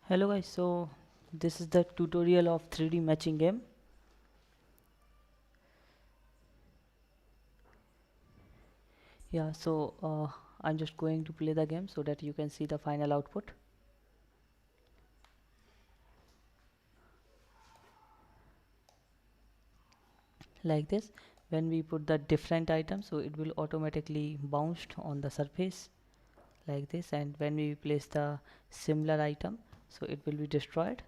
Hello guys, so this is the tutorial of 3D matching game. Yeah, so I'm just going to play the game so that you can see the final output. Like this, when we put the different items, so it will automatically bounce on the surface like this, and when we place the similar item, so it will be destroyed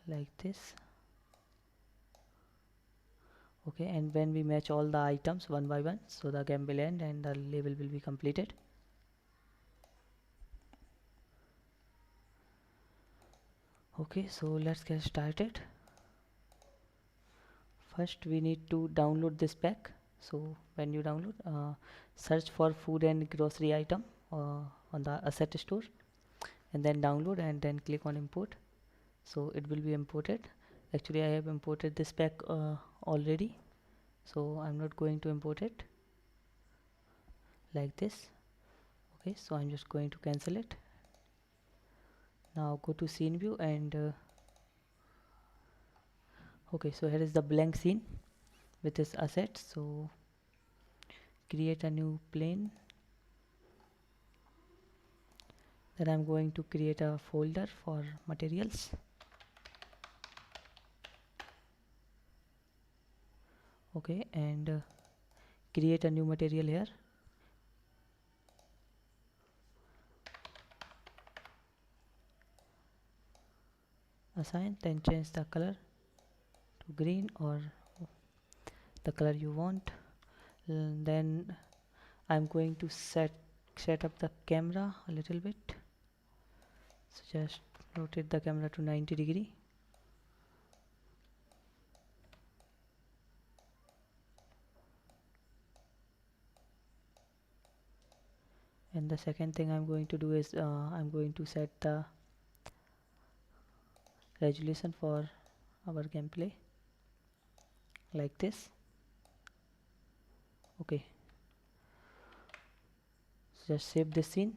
like this. Okay, and when we match all the items one by one, so the game will end and the level will be completed. Okay, so let's get started. First we need to download this pack. So when you download, search for food and grocery item on the asset store, and then download and then click on import. So it will be imported. Actually I have imported this pack already, so I'm not going to import it like this. Okay, so I'm just going to cancel it. Now go to scene view and okay, so here is the blank scene with this asset. So create a new plane. Then I'm going to create a folder for materials. Okay, and create a new material here. Assign, then change the color to green or the color you want. Then I'm going to set up the camera a little bit. So just rotate the camera to 90 degree. And the second thing I'm going to do is I'm going to set the resolution for our gameplay like this. Okay, so just save this scene,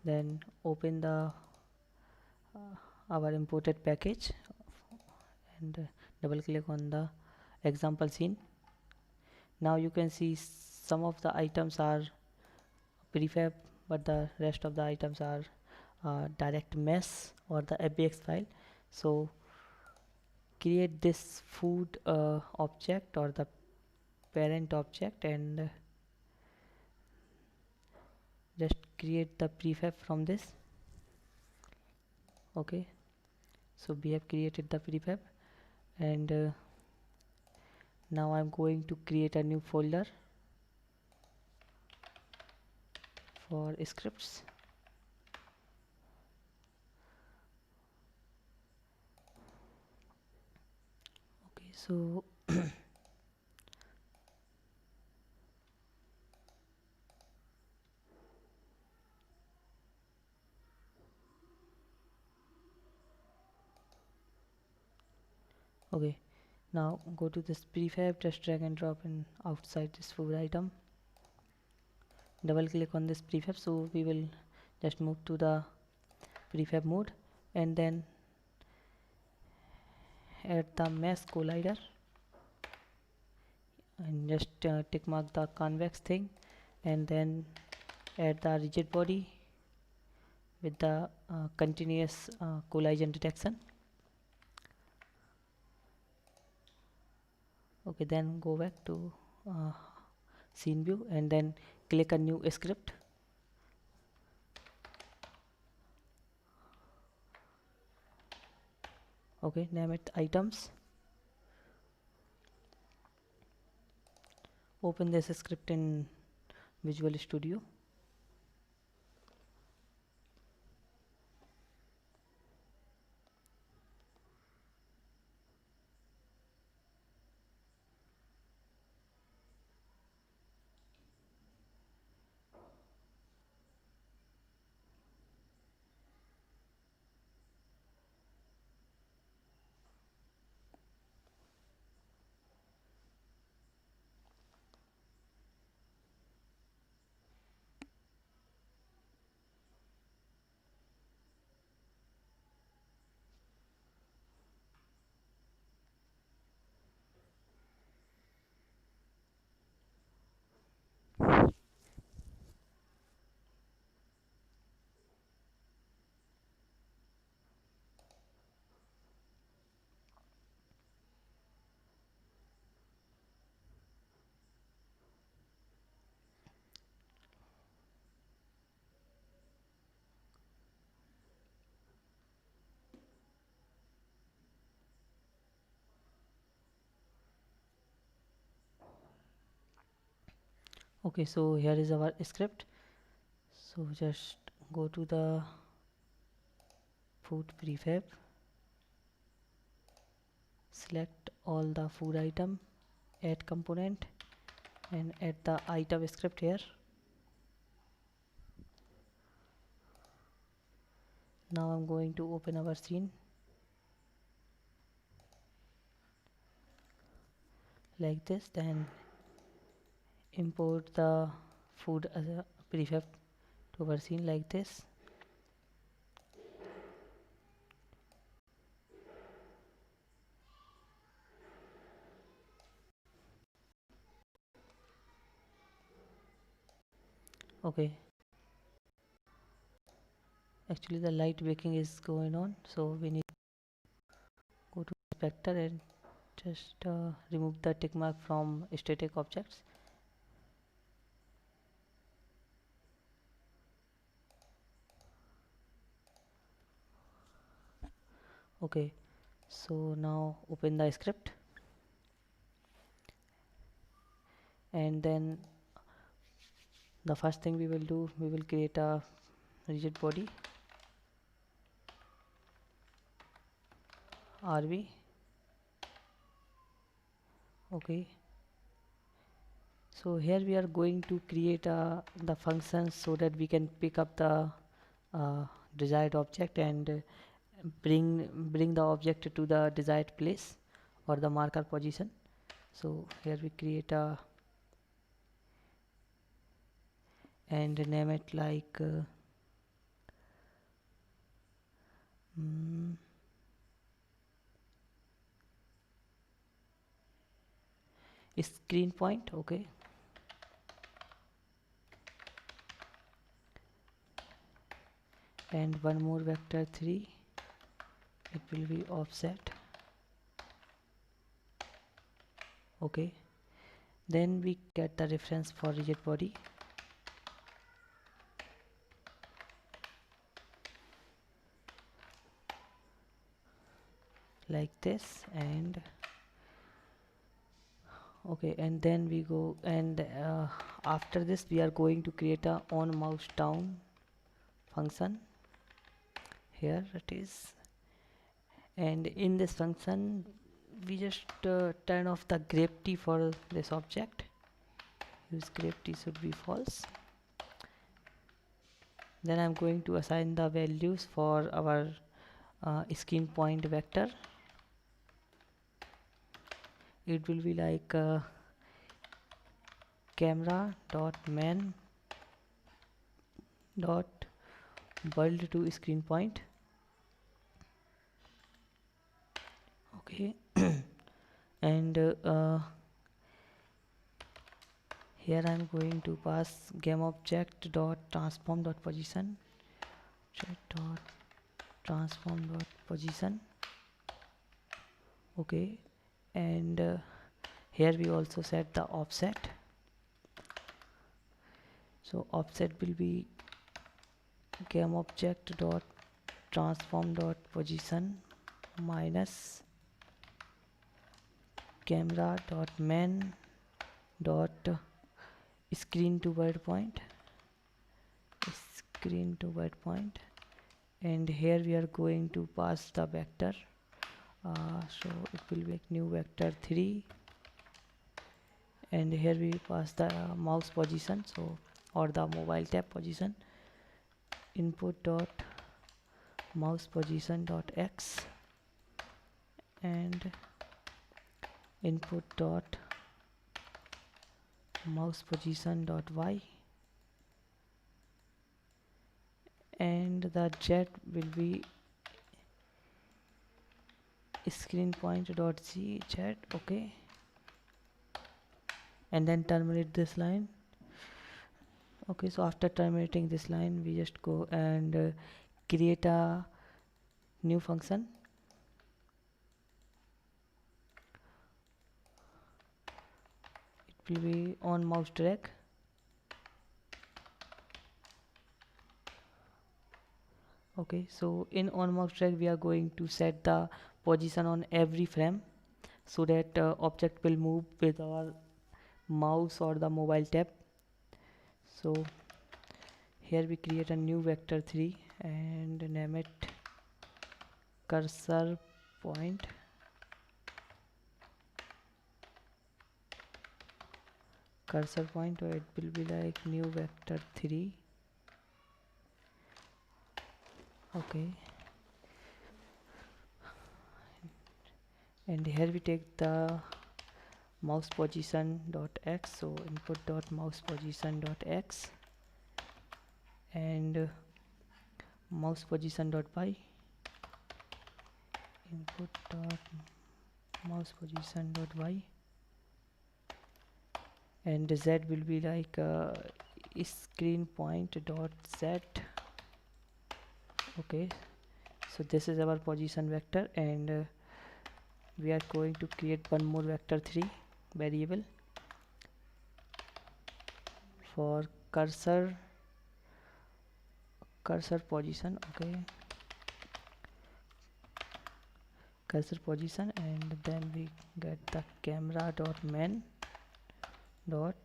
then open the our imported package and double click on the example scene. Now you can see some of the items are prefab, but the rest of the items are direct mesh or the ABX file. So create this food object or the parent object and just create the prefab from this. Okay, so we have created the prefab, and now I'm going to create a new folder for scripts. Okay, so okay, now go to this prefab, just drag and drop in outside this food item, double click on this prefab. So we will just move to the prefab mode and then add the mesh collider and just tick mark the convex thing, and then add the rigid body with the continuous collision detection. Okay, then go back to uh, scene view and then click a new script. Okay, name it items. Open this script in Visual Studio. Okay, so here is our script. So just go to the food prefab, select all the food item, add component, and add the item script here. Now I'm going to open our scene like this, then import the food as a prefab to our scene like this. Okay, actually the light baking is going on, so we need to go to inspector and just remove the tick mark from static objects. Okay, so now open the script, and then the first thing we will do, we will create a rigid body RB. Okay, so here we are going to create the functions so that we can pick up the uh, desired object and bring the object to the desired place or the marker position. So here we create a and name it like mm, screen point. Okay, and one more vector 3, it will be offset. Okay, then we get the reference for rigid body like this, and okay, and then we go and after this we are going to create a on mouse down function. Here it is, and in this function we just turn off the gravity for this object. Use gravity should be false. Then I'm going to assign the values for our screen point vector. It will be like camera dot main dot world to screen point. Okay, and here I'm going to pass game object dot transform dot position, dot transform dot position. Okay, and here we also set the offset. So offset will be game object dot transform dot position minus camera dot main dot screen to word point, screen to word point, and here we are going to pass the vector. So it will be like new vector 3, and here we pass the mouse position, so or the mobile tab position, input dot mouse position dot x and input dot mouse position dot y, and the z will be screen point dot z. Okay, and then terminate this line. Okay, so after terminating this line we just go and create a new function. It will be on mouse drag. Okay, so in on mouse drag we are going to set the position on every frame so that object will move with our mouse or the mobile tab. So here we create a new vector 3 and name it cursor point. Cursor point, or it will be like new vector 3. Okay, and here we take the mouse position dot x, so input dot mouse position dot x and mouse position dot y, input dot mouse position dot y, and z will be like screen point dot z. Okay, so this is our position vector, and we are going to create one more vector 3 variable for cursor position. Okay, cursor position, and then we get the camera dot main dot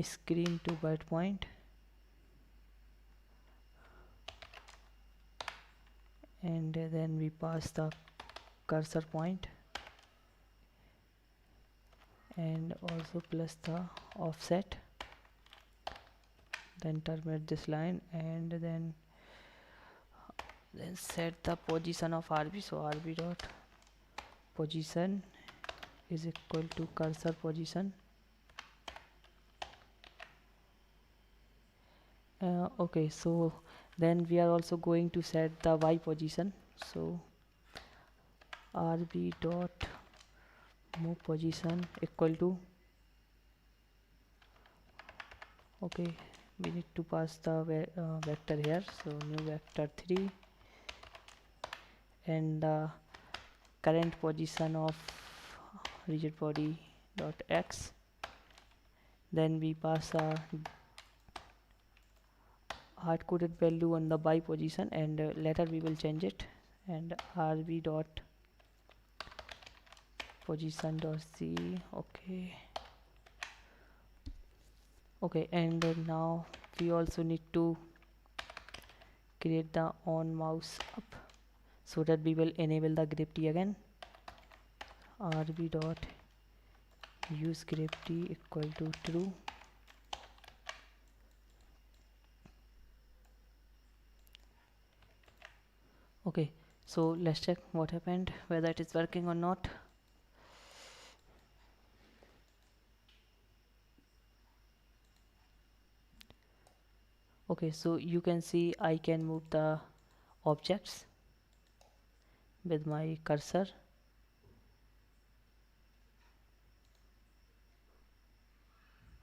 screen to bird point, and then we pass the cursor point and also plus the offset, then terminate this line, and then set the position of RB. So RB dot position is equal to cursor position. Okay, so then we are also going to set the Y position. So RB dot move position equal to, okay, we need to pass the vector here, so new vector 3 and the current position of rigid body dot x, then we pass a hard-coded value on the Y position, and later we will change it, and RB dot position dot c. Okay, and now we also need to create the on mouse up, so that we will enable the grep t again. RB dot use grep t equal to true. Okay, so let's check what happened, whether it is working or not. Okay, so you can see I can move the objects with my cursor.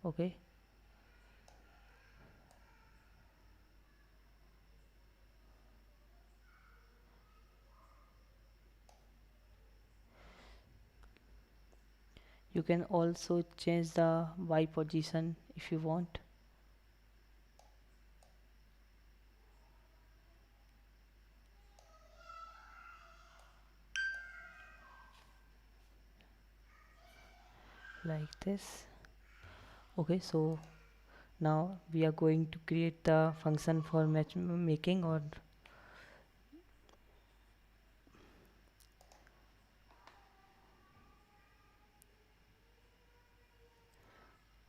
Okay, you can also change the Y position if you want. Like this. Okay, so now we are going to create the function for matchmaking, or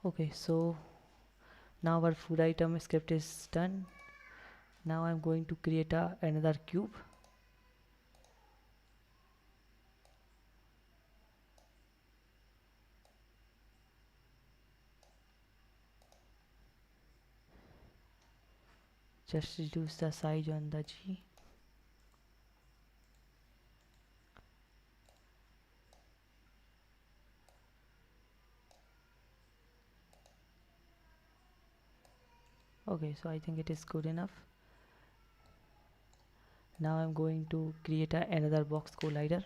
okay, so now our food item script is done. Now I'm going to create another cube. Just reduce the size on the G. Okay, so I think it is good enough. Now I'm going to create another box collider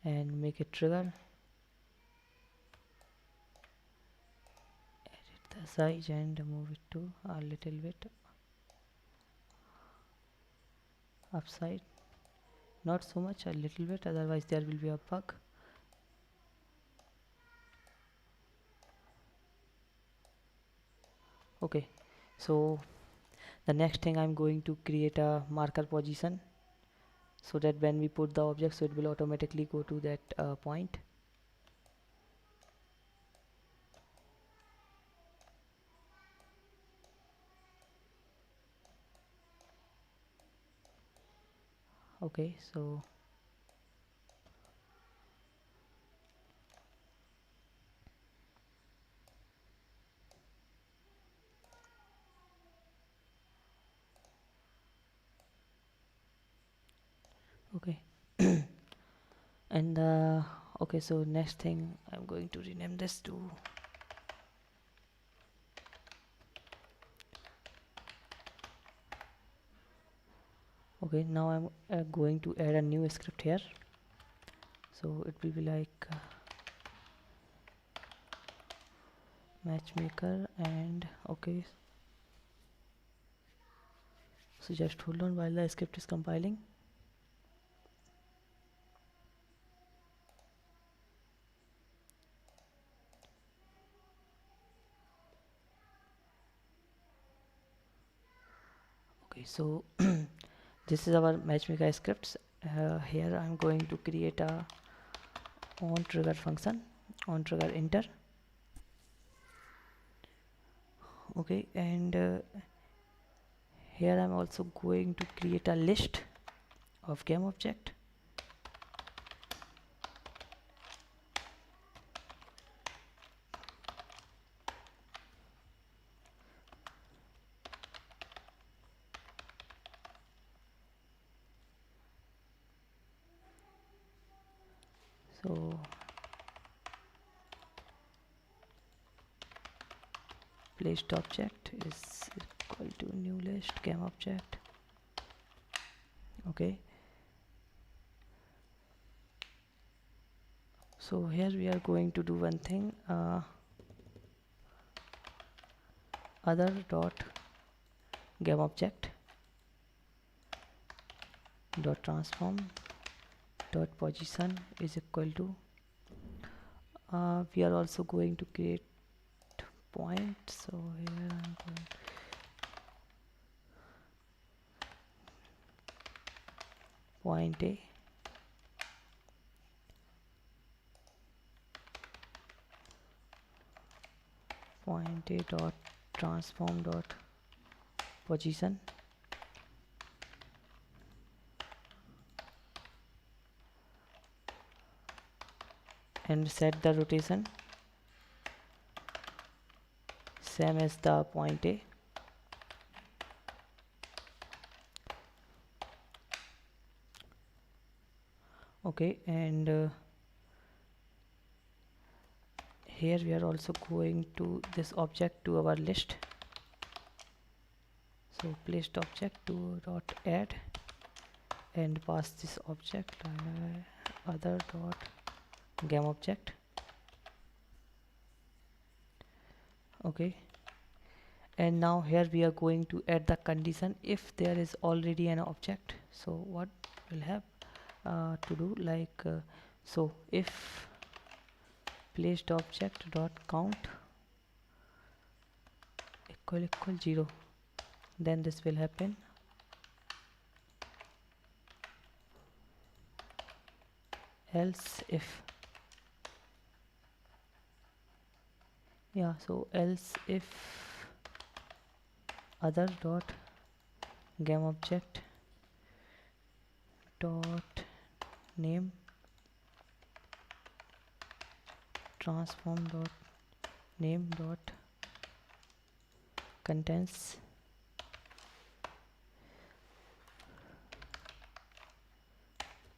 and make it trigger. Edit the size and move it to a little bit upside. Not so much, a little bit, otherwise there will be a bug. Okay, so the next thing I'm going to create a marker position, so that when we put the object, so it will automatically go to that point. Okay, so okay. And okay, so next thing I'm going to rename this to, okay, now I'm going to add a new script here, so it will be like matchmaker. And okay, so just hold on while the script is compiling. Okay, so this is our matchmaker scripts. Here I'm going to create a on trigger function, on trigger enter. Okay, and here I'm also going to create a list of game object. So list object is equal to new list game object. Okay, so here we are going to do one thing, other dot game object dot transform dot position is equal to, we are also going to create point. So here I'm going point A, point A dot transform dot position, and set the rotation same as the point A. Okay, and here we are also going to this object to our list. So placed object to dot add and pass this object other dot game object. Okay, and now here we are going to add the condition if there is already an object. So what we'll have to do, like so if placed object dot count equal 0, then this will happen. Else if, yeah, so else if other dot game object dot name transform dot name dot contains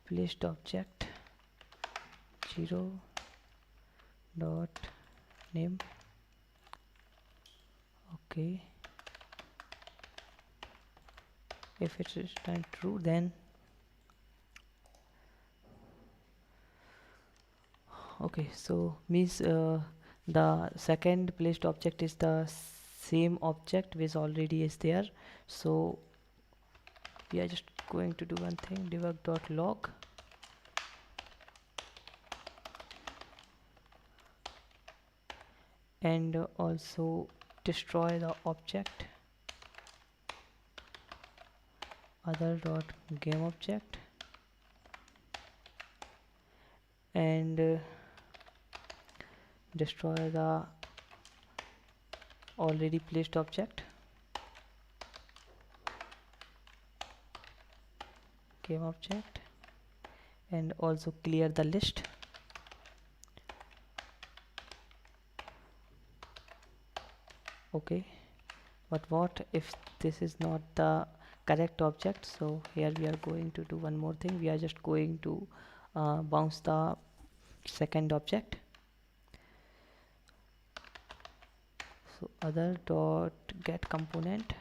placed object 0 dot name. Okay, if it is returned true, then okay, so means the second placed object is the same object which already is there. So we are just going to do one thing, debug.log, and also destroy the object other dot game object, and destroy the already placed object game object, and also clear the list. Okay, but what if this is not the correct object? So here we are going to do one more thing. We are just going to bounce the second object. So other dot get component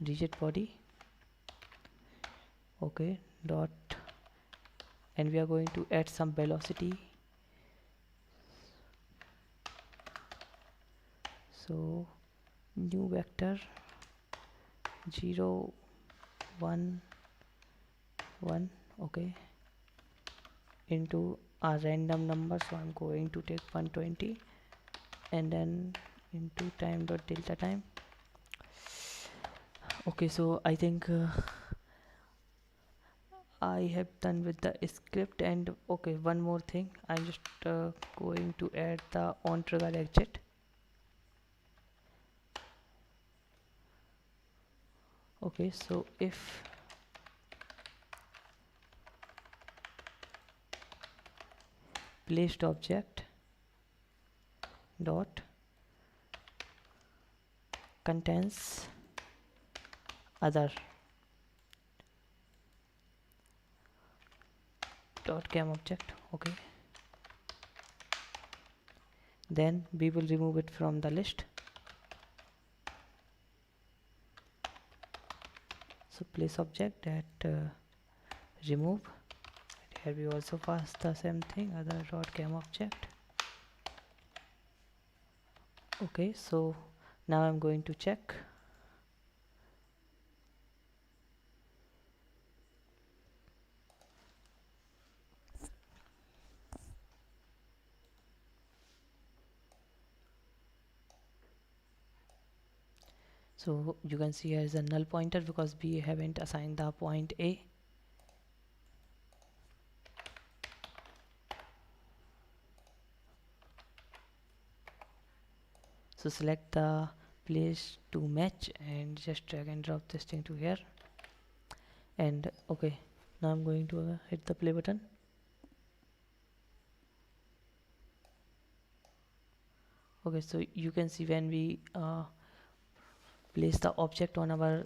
rigid body. Okay, dot, and we are going to add some velocity. So new vector 0 1 1, okay, into a random number, so I'm going to take 120, and then into time dot delta time. Okay, so I think I have done with the script. And okay, one more thing, I'm just going to add the on trigger exit. Okay, so if placed object dot contains other dot game object, okay, then we will remove it from the list. So place object that remove, and here we also pass the same thing, other dot game object. Okay, so now I'm going to check. So you can see here is a null pointer because we haven't assigned the point A. So select the place to match and just drag and drop this thing to here. And okay, now I'm going to hit the play button. Okay, so you can see when we place the object on our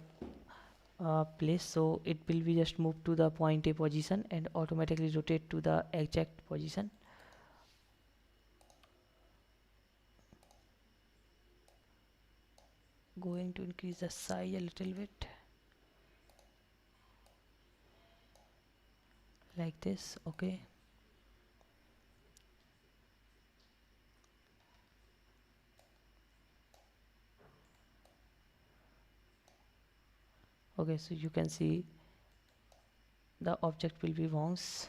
place, so it will be just moved to the point A position and automatically rotate to the exact position. Going to increase the size a little bit like this. Okay, okay, so you can see the object will be bounce.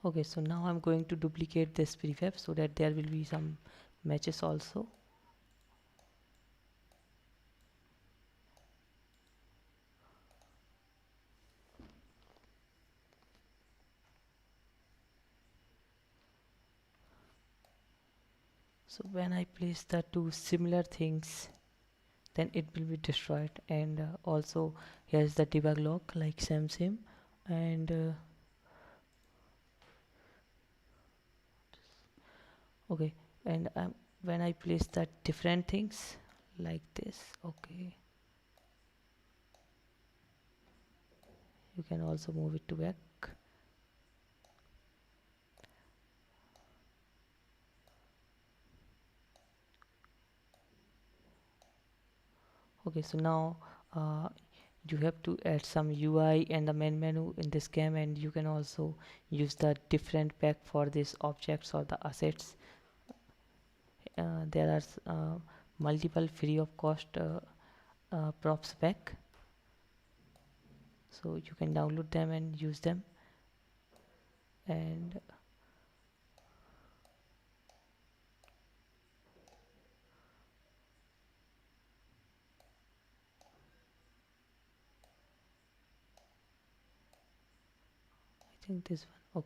Okay, so now I'm going to duplicate this prefab so that there will be some matches also. So when I place the two similar things, then it will be destroyed. And also here is the debug log like same, and okay, and when I place the different things like this, okay, you can also move it to back. Okay, so now you have to add some UI and the main menu in this game, and you can also use the different pack for these objects or the assets. There are multiple free of cost props pack, so you can download them and use them. And I think this one.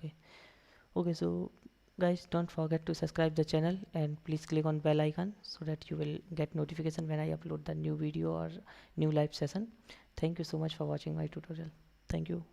Okay, so guys, don't forget to subscribe the channel and please click on bell icon so that you will get notification when I upload the new video or new live session. Thank you so much for watching my tutorial. Thank you.